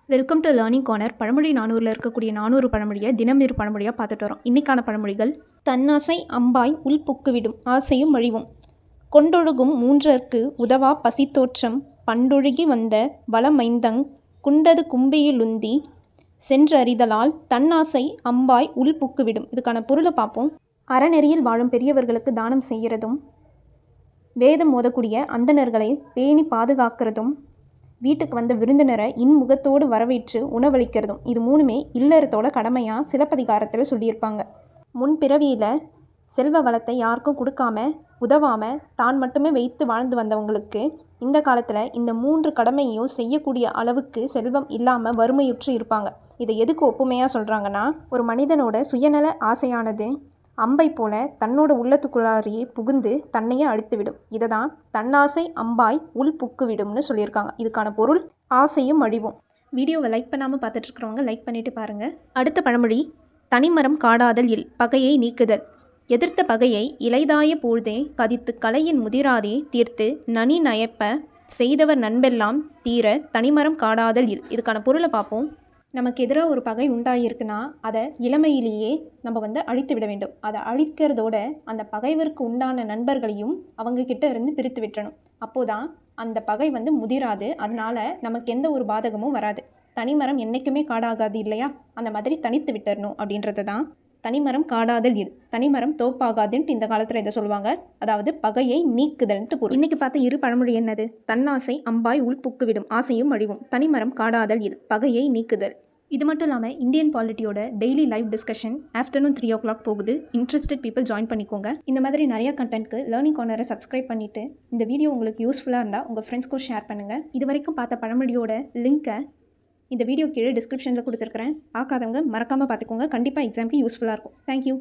Welcome to learning corner. பழமொழி 400ல் இருக்கக்கூடிய 400 பழமொழியை தினம் இரு பழமொழியாக பார்த்துட்டு வரோம். இன்றைக்கான பழமொழிகள்: தன்னாசை அம்பாய் உள் புக்குவிடும் ஆசையும் அழிவும். கொண்டொழுகும் மூன்றற்கு உதவா பசித்தோற்றம் பண்டொழுகி வந்த வளமைந்தங் குண்டது கும்பியிலுந்தி சென்றறிதலால் தன்னாசை அம்பாய் உள் புக்குவிடும். இதுக்கான பொருளை பார்ப்போம். அறநெறியில் வாழும் பெரியவர்களுக்கு தானம் செய்கிறதும், வேதம் ஓதக்கூடிய அந்தணர்களை பேணி பாதுகாக்கிறதும், வீட்டுக்கு வந்த விருந்தினரை இன்முகத்தோடு வரவேற்று உணவளிக்கிறதும். இது மூணுமே இல்லறத்தோட கடமையாக சிலப்பதிகாரத்தில் சொல்லியிருப்பாங்க. முன்பிறவியில் செல்வ வளத்தை யாருக்கும் கொடுக்காம உதவாமல் தான் மட்டுமே வைத்து வாழ்ந்து வந்தவங்களுக்கு இந்த காலத்தில் இந்த 3 கடமையும் செய்யக்கூடிய அளவுக்கு செல்வம் இல்லாமல் வறுமையுற்று இருப்பாங்க. இதை எதுக்கு ஒப்புமையாக சொல்கிறாங்கன்னா, ஒரு மனிதனோட சுயநல ஆசையானது அம்பை போல தன்னோட உள்ளத்துக்குள்ளாரியே புகுந்து தன்னையே அழித்துவிடும். இதை தான் தன்னாசை அம்பாய் உள் புக்குவிடும்னு சொல்லியிருக்காங்க. இதுக்கான பொருள் ஆசையும் அழிவும். வீடியோவை லைக் பண்ணாமல் பார்த்துட்டு இருக்கிறவங்க லைக் பண்ணிட்டு பாருங்கள். அடுத்த பழமொழி: தனிமரம் காடாதல் இல் பகையை நீக்குதல். எதிர்த்த பகையை இளைதாய போழ்தே கதித்து கலையின் முதிராதே தீர்த்து நனி நயப்ப செய்தவர் நண்பெல்லாம் தீர தனிமரம் காடாதல் இல். இதுக்கான பொருளை பார்ப்போம். நமக்கு எதிராக ஒரு பகை உண்டாகிருக்குன்னா அதை இளமையிலேயே நம்ம அழித்து விட வேண்டும். அதை அழிக்கிறதோட அந்த பகைவருக்கு உண்டான நண்பர்களையும் அவங்கக்கிட்ட இருந்து பிரித்து விட்டுறணும். அப்போதான் அந்த பகை முதிராது. அதனால நமக்கு எந்த ஒரு பாதகமும் வராது. தனிமரம் என்றைக்குமே காடாகாது இல்லையா? அந்த மாதிரி தனித்து விட்டுறணும் அப்படின்றது தான் தனிமரம் காடாதல் இல். தனிமரம் தோப்பாகாதுன்ட்டு இந்த காலத்தில் இதை சொல்லுவாங்க. அதாவது பகையை நீக்குதல்ன்ட்டு பொருள். இன்றைக்கி பார்த்த இரு பழமொழி என்னது? தன்னாசை அம்பாய் உள் புக்குவிடும் ஆசையும் அழிவும். தனிமரம் காடாதல் இல் பகையை நீக்குதல். இது மட்டும் இல்லாமல் இந்தியன் பாலிட்டியோட daily live discussion afternoon 3 o'clock போகுது. இன்ட்ரெஸ்டட் பீப்புள் ஜாயின் பண்ணிக்கோங்க. இந்த மாதிரி நிறைய கண்டென்ட்க்கு லேர்னிங் கார்னரை சப்ஸ்கிரைப் பண்ணிவிட்டு இந்த வீடியோ உங்களுக்கு யூஸ்ஃபுல்லாக இருந்தால் உங்கள் ஃப்ரெண்ட்ஸ்க்கும் ஷேர் பண்ணுங்கள். இது வரைக்கும் பார்த்த பழமொழியோட லிங்க்கை இந்த வீடியோ கீழே டிஸ்கிரிப்ஷனில் கொடுத்துருக்குறேன். பார்க்காதவங்க மறக்காமல் பார்த்துக்கோங்க. கண்டிப்பாக எக்ஸாமுக்கு யூஸ்ஃபுல்லாக இருக்கும். தேங்க்யூ.